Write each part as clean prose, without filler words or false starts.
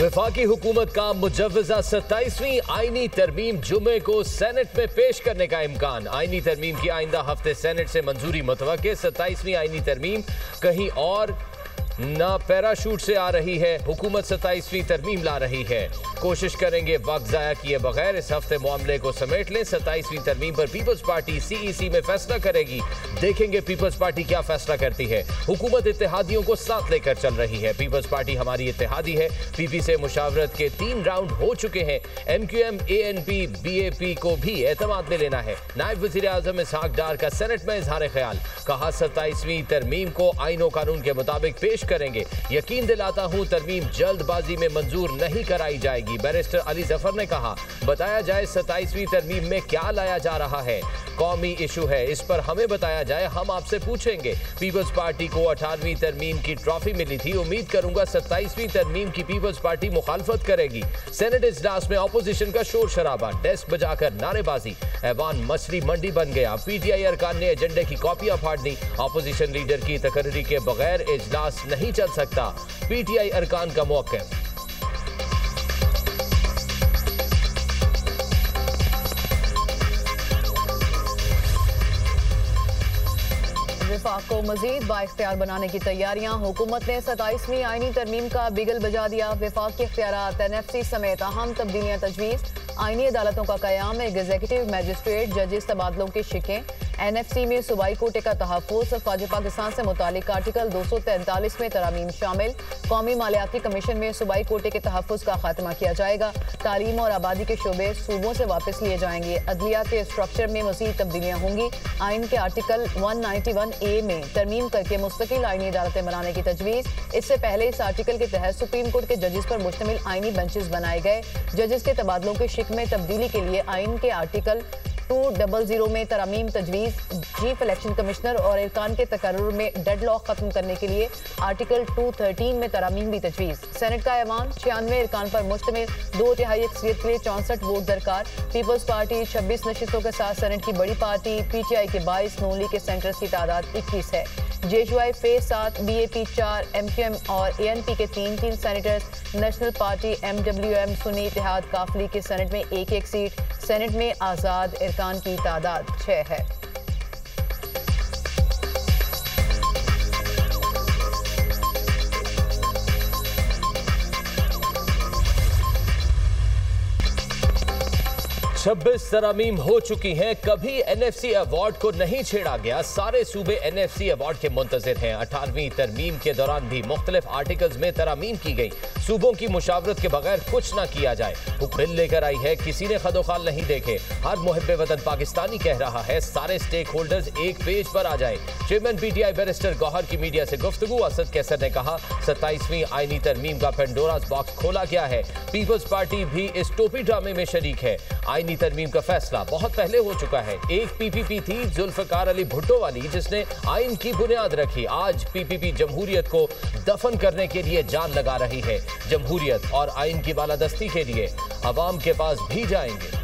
वफाकी हुकूमत का मुजव्वजा 27वीं आईनी तरमीम जुमे को सेनेट में पेश करने का इम्कान। आईनी तरमीम की आइंदा हफ्ते सेनेट से मंजूरी मुतवक्के। 27वीं आईनी तरमीम कहीं और ना पैराशूट से आ रही है, हुकूमत 27वीं तरमीम ला रही है। कोशिश करेंगे वक्त ज़ाया किए बगैर इस हफ्ते मामले को समेट लें। 27वीं तरमीम पर पीपल्स पार्टी सीईसी में फैसला करेगी। देखेंगे पीपल्स पार्टी क्या फैसला करती है। हुकूमत इत्तेहादियों को साथ लेकर चल रही है। पीपल्स पार्टी हमारी इत्तेहादी है। पीपी से मुशावरत के 3 राउंड हो चुके हैं। एमक्यूएम एएनपी बीएपी को भी एतमाद में लेना है। नायब वज़ीर आज़म इसहाक डार का सेनेट में इजहार ख्याल। कहा 27वीं तरमीम को आईन व कानून के मुताबिक पेश करेंगे। यकीन दिलाता हूं तरमीम जल्दबाजी में मंजूर नहीं कराई जाएगी। बैरिस्टर अली जफर ने कहा बताया जाए 27वीं तरमीम में क्या लाया जा रहा है। कौमी इशू है, इस पर हमें बताया जाए, हम आपसे पूछेंगे। पीपल्स पार्टी को 18वीं तरमीम की ट्रॉफी मिली थी। उम्मीद करूंगा 27वीं तरमीम की पीपल्स पार्टी मुखालफत करेगी। सेनेट इजलास में अपोजिशन का शोर शराबा, डेस्क बजाकर नारेबाजी। ऐवान मछली मंडी बन गया। पीटीआई अरकान ने एजेंडे की कॉपियां फाड़ दी। अपोजिशन लीडर की तकर्री के बगैर इजलास नहीं चल सकता। पीटीआई अरकान का मौक़िफ़। विफाक को मजीद बाइख्तियार बनाने की तैयारियां। हुकूमत ने 27वीं आईनी तरमीम का बिगल बजा दिया। विफाक के इख्तियारात, एनएफसी समेत अहम तब्दीलियां तजवीज़। आईनी अदालतों का क़याम, एग्जीक्यूटिव मजिस्ट्रेट जजेस तबादलों की शिकें। एनएफसी में सूबाई कोटे का तहफ़्फ़ुज़। फ़ौज पाकिस्तान से मुतालिक आर्टिकल 243 में तरामीम शामिल। कौमी मालियाती कमीशन में सूबाई कोटे के तहफ़्फ़ुज़ का खात्मा किया जाएगा। तालीम और आबादी के शोबे सूबों से वापस लिए जाएंगे। अदलिया के स्ट्रक्चर में मज़ीद तब्दीलियाँ होंगी। आइन के आर्टिकल 191A में तरमीम करके मुस्तकिल आईनी अदालतें बनाने की तजवीज़। इससे पहले इस आर्टिकल के तहत सुप्रीम कोर्ट के जजेस पर मुश्तमिल आईनी बेंचेस बनाए गए। जजेस के तबादलों के शिक में तब्दीली के लिए आइन के आर्टिकल 200 में तरामीम तजवीज़। चीफ इलेक्शन कमिश्नर और इरकान के तकर्रुर में डेडलॉक खत्म करने के लिए आर्टिकल 213 में तरामीम भी तजवीज़। सेनेट का ऐवान, 96 इरकान पर मुश्तमिल 2/3 अक्सरियत के लिए 64 वोट दरकार। पीपल्स पार्टी 26 नशिस्तों के साथ सेनेट की बड़ी पार्टी। पीटीआई के 22, नून लीग के सेंटर्स की तादाद 21 है। जेशवाई फेज 7, बीएपी 4, एमक्यूएम और एएनपी के 3 सेनेटर्स। नेशनल पार्टी, एमडब्ल्यूएम, सुन्नी इत्तेहाद, काफली के सेनेट में 1-1 सीट। सेनेट में आज़ाद इरकान की तादाद 6 है। छब्बीस तरामीम हो चुकी हैं। कभी एनएफसी अवार्ड को नहीं छेड़ा गया। सारे सूबे एनएफसी अवार्ड के मुंतजिर हैं। 18वीं तरमीम के दौरान भी मुख्तलिफ आर्टिकल्स में तरामीम की गई। सूबों की मुशावरत के बगैर कुछ ना किया जाए। बिल लेकर आई है, किसी ने खदोखाल नहीं देखे। हर मुहिब्बे वतन पाकिस्तानी कह रहा है सारे स्टेक होल्डर्स एक पेज पर आ जाए। चेयरमैन पीटीआई बैरिस्टर गौहर की मीडिया से गुफ्तगू। असद कैसर ने कहा 27वीं आईनी तरमीम का पेंडोरास बॉक्स खोला गया है। पीपल्स पार्टी भी इस टोपी ड्रामे में शरीक है। आईनी तरमीम का फैसला बहुत पहले हो चुका है। एक पीपीपी थी जुल्फकार अली भुट्टो वाली, जिसने आइन की बुनियाद रखी। आज पीपीपी जमहूरियत को दफन करने के लिए जान लगा रही है। जमहूरियत और आइन की बालादस्ती के लिए अवाम के पास भी जाएंगे।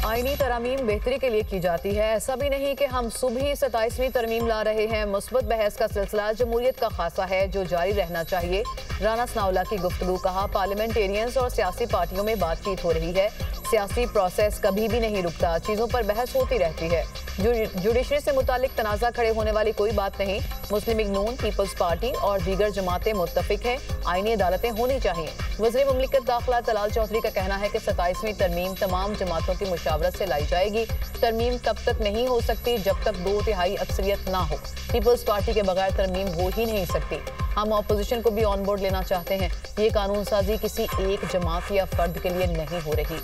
आईनी तरामीम बेहतरी के लिए की जाती है। ऐसा भी नहीं कि हम सुबह ही 27वीं तरमीम ला रहे हैं। मुस्बत बहस का सिलसिला जमहूरियत का खासा है जो जारी रहना चाहिए। राना सनाउल्लाह की गुफ्तगू। कहा पार्लियामेंटेरियंस और सियासी पार्टियों में बातचीत हो रही है। सियासी प्रोसेस कभी भी नहीं रुकता, चीज़ों पर बहस होती रहती है। जुडिशरी से मुतालिक तनाज़ा खड़े होने वाली कोई बात नहीं। मुस्लिम लीग नून, पीपल्स पार्टी और दीगर जमातें मुत्तफिक हैं, आईनी अदालतें होनी चाहिए। वज़ीर मुमलिकत दाखिला तलाल चौधरी का कहना है कि 27वीं तरमीम तमाम जमातों की मुशावरत से लाई जाएगी। तरमीम तब तक नहीं हो सकती जब तक 2/3 अक्सरियत ना हो। पीपल्स पार्टी के बगैर तरमीम हो ही नहीं सकती। हम अपोजिशन को भी ऑन बोर्ड लेना चाहते हैं। ये कानून साजी किसी एक जमात या फर्द के लिए नहीं हो रही।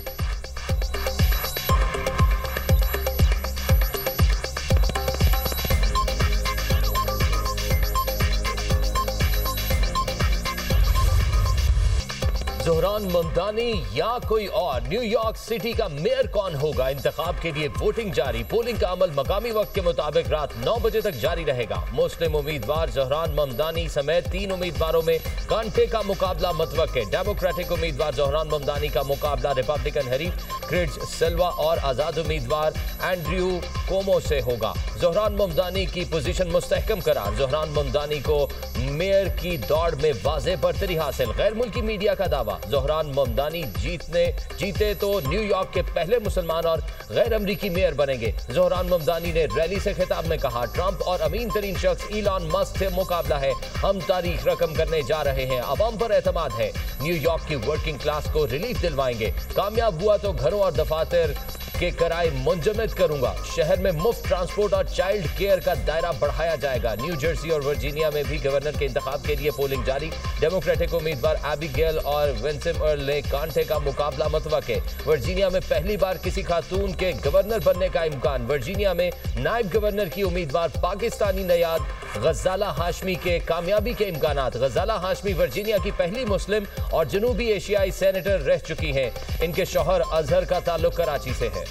ज़ोहरान ममदानी या कोई और, न्यूयॉर्क सिटी का मेयर कौन होगा, इंतखाब के लिए वोटिंग जारी। पोलिंग का अमल मकामी वक्त के मुताबिक रात 9 बजे तक जारी रहेगा। मुस्लिम उम्मीदवार ज़ोहरान ममदानी समेत 3 उम्मीदवारों में कांटे का मुकाबला मुतवक्के। डेमोक्रेटिक उम्मीदवार ज़ोहरान ममदानी का मुकाबला रिपब्लिकन हरीफ क्रिड्स सिल्वा और आज़ाद उम्मीदवार एंड्रयू कोमो से होगा। ज़ोहरान ममदानी की पोजीशन मुस्तहकम करार। ज़ोहरान ममदानी को मेयर की दौड़ में वाज़ेह बरतरी हासिल। गैर मुल्की मीडिया का दावा, ज़ोहरान ममदानी जीते तो न्यूयॉर्क के पहले मुसलमान और गैर अमरीकी मेयर बनेंगे। ज़ोहरान ममदानी ने रैली से खिताब में कहा, ट्रंप और अमीन तरीन शख्स इलॉन मस्क से मुकाबला है। हम तारीख रकम करने जा रहे हैं, अवाम पर एतमाद है। न्यूयॉर्क की वर्किंग क्लास को रिलीफ दिलवाएंगे। कामयाब हुआ तो घरों और दफातर के किराए मुंजमद करूंगा। शहर में मुफ्त ट्रांसपोर्ट और चाइल्ड केयर का दायरा बढ़ाया जाएगा। न्यू जर्सी और वर्जीनिया में भी गवर्नर के इंतखाब के लिए पोलिंग जारी। डेमोक्रेटिक उम्मीदवार एबिगेल और विंसेम अर्ल ने कांटे का मुकाबला मुतवक्के। वर्जीनिया में पहली बार किसी खातून के गवर्नर बनने का इम्कान। वर्जीनिया में नायब गवर्नर की उम्मीदवार पाकिस्तानी नयाद गजाला हाशमी के कामयाबी के इम्कानात। गजाला हाशमी वर्जीनिया की पहली मुस्लिम और जनूबी एशियाई सेनेटर रह चुकी हैं। इनके शौहर अजहर का ताल्लुक कराची से है।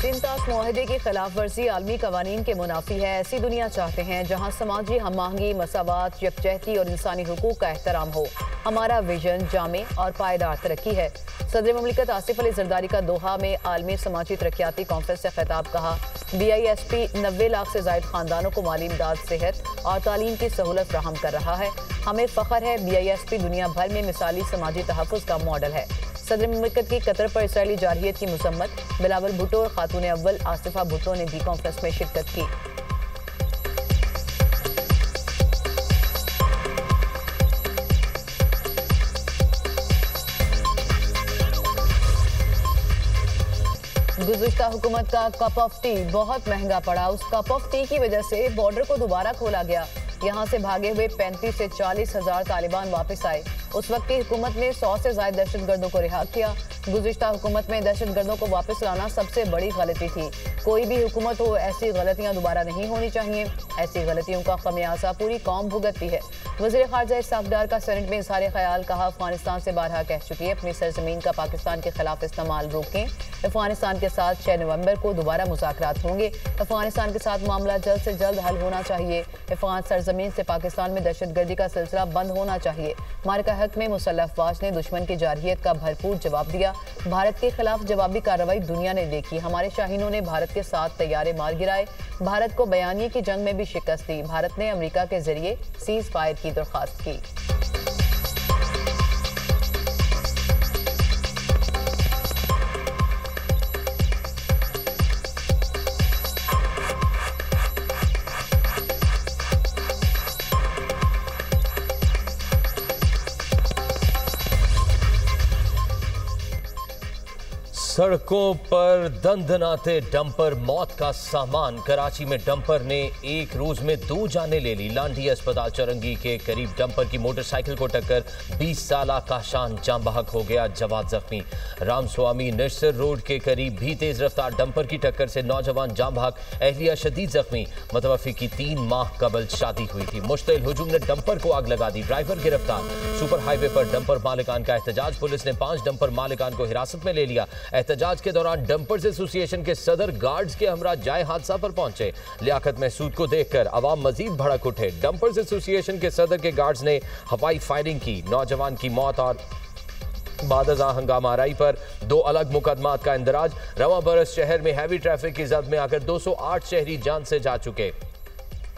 सिंतास मुआहदे की खिलाफ वर्जी आलमी कवानीन के मुनाफी है। ऐसी दुनिया चाहते हैं जहाँ समाजी हम आहंगी, मसावात, यकजहती और इंसानी हुकूक का एहतराम हो। हमारा विजन जामे और पायदार तरक्की है। सदर ममलिकत आसिफ अली जरदारी का दोहा में आलमी समाजी तरक्याती कॉन्फ्रेंस से खिताब। कहा, BISP 90 लाख से जायद खानदानों को माली इमदाद, सेहत और तालीम की सहूलत फ्राहम कर रहा है। हमें फ़ख्र है, BISP दुनिया भर में मिसाली समाजी तहफ़्फ़ुज़ का मॉडल है। सदर ममलिकत की कतर पर इसराइली जारहियत की मसम्मत। बिलावल भुट्टो और खातून अव्वल आसिफा भुट्टो ने भी कॉन्फ्रेंस में शिरकत की। गुज़िश्ता हुकूमत का कप ऑफ टी बहुत महंगा पड़ा। उस कप ऑफ टी की वजह से बॉर्डर को दोबारा खोला गया। यहाँ से भागे हुए 35 से 40 हज़ार तालिबान वापस आए। उस वक्त की हुकूमत ने 100 से ज़ायद दहशतगर्दों को रिहा किया। गुज़िश्ता हुकूमत में दहशतगर्दों को वापस लाना सबसे बड़ी गलती थी। कोई भी हुकूमत हो, ऐसी गलतियाँ दोबारा नहीं होनी चाहिए। ऐसी गलतियों का खमियाजा पूरी कौम भुगतती है। वज़ीर ख़ारजा इसहाक़ डार का सेनेट में इज़हार ख़याल। कहा, अफगानिस्तान से बारहा कह चुकी है, अपनी सरजमीन का पाकिस्तान के खिलाफ इस्तेमाल रोकें। अफगानिस्तान के साथ 6 नवंबर को दोबारा मुज़ाकरात होंगे। अफगानिस्तान के साथ मामला जल्द से जल्द हल होना चाहिए। अफगान सरजमीन से पाकिस्तान में दहशतगर्दी का सिलसिला बंद होना चाहिए। मार्का हक में मुसल्लह अफवाज ने दुश्मन की जारहियत का भरपूर जवाब दिया। भारत के खिलाफ जवाबी कार्रवाई दुनिया ने देखी। हमारे शाहीनों ने भारत के साथ तैयारे मार गिराए। भारत को बयानिए की जंग में भी शिकस्त दी। भारत ने अमेरिका के जरिए सीज फायर की दरख्वास्त की। सड़कों पर दंदनाते डंपर मौत का सामान। कराची में डंपर ने एक रोज में 2 जानें ले ली। लांडी अस्पताल चरंगी के करीब डंपर की मोटरसाइकिल को टक्कर 20 साला काशान जाम बहक हो गया, जवाद जख्मी। रामस्वामी नरसर रोड के करीब भी तेज रफ्तार डंपर की टक्कर से नौजवान जाम बहक, अहलिया शदीद जख्मी। मुतवफ़ी की 3 माह कबल शादी हुई थी। मुश्तिल हुजूम ने डंपर को आग लगा दी, ड्राइवर गिरफ्तार। सुपर हाईवे पर डंपर मालिकान का एहतजाज। पुलिस ने 5 डंपर मालिकान को हिरासत में ले लिया। एहतजाज के दौरान डंपर्स एसोसिएशन के सदर गार्ड्स के हमरा जाए हादसा पर पहुंचे। लियाकत महसूद को देखकर अवाम मजीद भड़क उठे। डंपर्स एसोसिएशन के सदर के गार्ड्स ने हवाई फायरिंग की। नौजवान की मौत और बादजा हंगामा आराई पर 2 अलग मुकदमात का इंदराज। रवां बरस शहर में हैवी ट्रैफिक की जद में आकर 208 शहरी जान से जा चुके।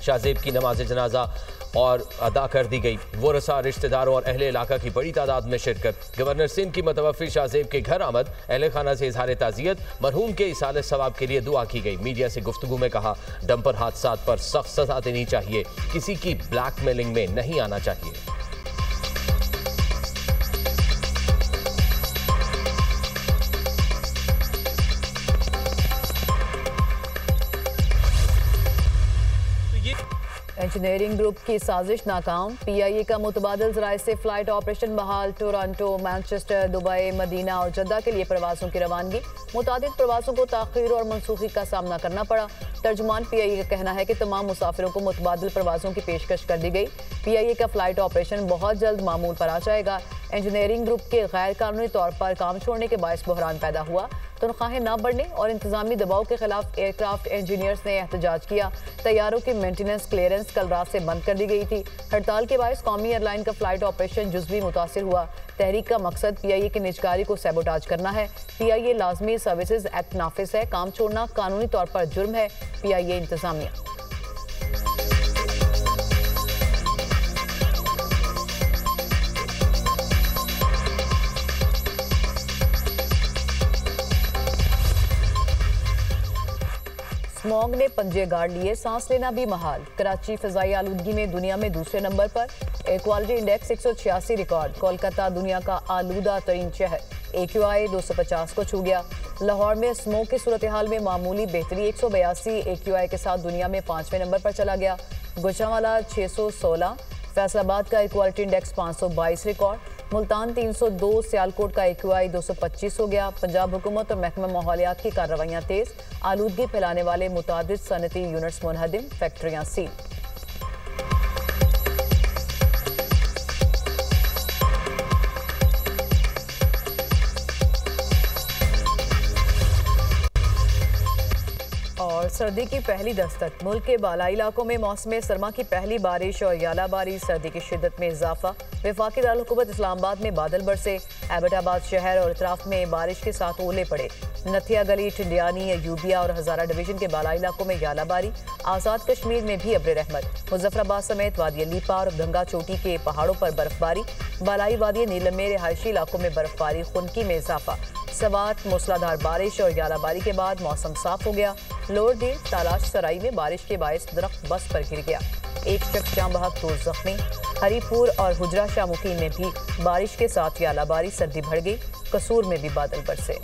शाहजेब की नमाज जनाजा और अदा कर दी गई। वरसा, रिश्तेदारों और अहले इलाका की बड़ी तादाद में शिरकत। गवर्नर सिंध की मुतवफ़ी शाहजेब के घर आमद। अहले खाना से इजहार ताज़ियत। मरहूम के इसाले सवाब के लिए दुआ की गई। मीडिया से गुफ्तगू में कहा, डंपर हादसात पर सख्त सजा देनी चाहिए। किसी की ब्लैकमेलिंग में नहीं आना चाहिए। इंजीनियरिंग ग्रुप की साजिश नाकाम, पीआईए का मुतबादिल ज़राए से फ्लाइट ऑपरेशन बहाल, टोरंटो, मैनचेस्टर, दुबई, मदीना और जद्दा के लिए प्रवासों की रवानगी, मुतादिद प्रवासों को ताख़ीर और मनसूखी का सामना करना पड़ा। तर्जुमान पीआईए का कहना है कि तमाम मुसाफिरों को मुतबादिल प्रवासों की पेशकश कर दी गई। पीआईए का फ्लाइट ऑपरेशन बहुत जल्द मामूल पर आ जाएगा। इंजीनियरिंग ग्रुप के गैर कानूनी तौर पर काम छोड़ने के बायस बहरान पैदा हुआ। तनख्वाहें न बढ़ने और इंतजामी दबाव के खिलाफ एयरक्राफ्ट इंजीनियर्स ने एहतजाज किया। तैयारों की मेंटेनेंस क्लियरेंस कल रात से बंद कर दी गई थी। हड़ताल के बायस कौमी एयरलाइन का फ्लाइट ऑपरेशन जुज़वी मुतासिर हुआ। तहरीक का मकसद पीआईए की निजकारी को सैबोटाज करना है। पीआईए लाजमी सर्विसेज एक्ट नाफिज है, काम छोड़ना कानूनी तौर पर जुर्म है। पीआईए इंतजामिया स्मॉग ने पंजे गाड़ लिए, सांस लेना भी महाल। कराची फिजाई आलूदगी में दुनिया में दूसरे नंबर पर, air quality index 186 record. Kolkata दुनिया का आलूदा तरीन शहर, AQI 250 को छू गया। लाहौर में स्मोक की सूरत हाल में मामूली बेहतरी, 182 AQI के साथ दुनिया में 5वें नंबर पर चला गया। गुजरांवाला 616, फैसलाबाद का air quality index 522 record. Multan 302, Sialkot का AQI 225 हो गया। पंजाब हुकूमत और महकमा माहौलियात की कार्रवाइयाँ तेज, आलूदगी फैलाने वाले मुतादिद सनती यूनिट्स मुनहदिम, फैक्ट्रियाँ सील। और सर्दी की पहली दस्तक, मुल्क के बालाई इलाकों में मौसम सरमा की पहली बारिश और यालाबारी, सर्दी की शिद्दत में इजाफा। वफाकी दारुल-हुकूमत इस्लामाबाद में बादल बरसे, एबटाबाद शहर और इतराफ में बारिश के साथ ओले पड़े। नथिया गली, टिंडियानी, अयूबिया और हजारा डिवीजन के बालाई इलाकों में यालाबारी। आज़ाद कश्मीर में भी अब्र रहमत। मुजफ्फराबाद समेत वादी लीपा और गंगा चोटी के पहाड़ों पर बर्फबारी। बालाई वादी नीलम में रिहायशी इलाकों में बर्फबारी, खुनकी में इजाफा। सवात मूसलाधार बारिश और यालाबारी के बाद मौसम साफ हो गया। लोअर दीर, तालाश सराई में बारिश के बायस दरख्त बस पर गिर गया। एक शख्स जाम बहक, 2 जख्मी। हरीपुर और हुजरा शाह मुकीम में भी बारिश के साथ यालाबारी, सर्दी बढ़ गई। कसूर में भी बादल बरसे।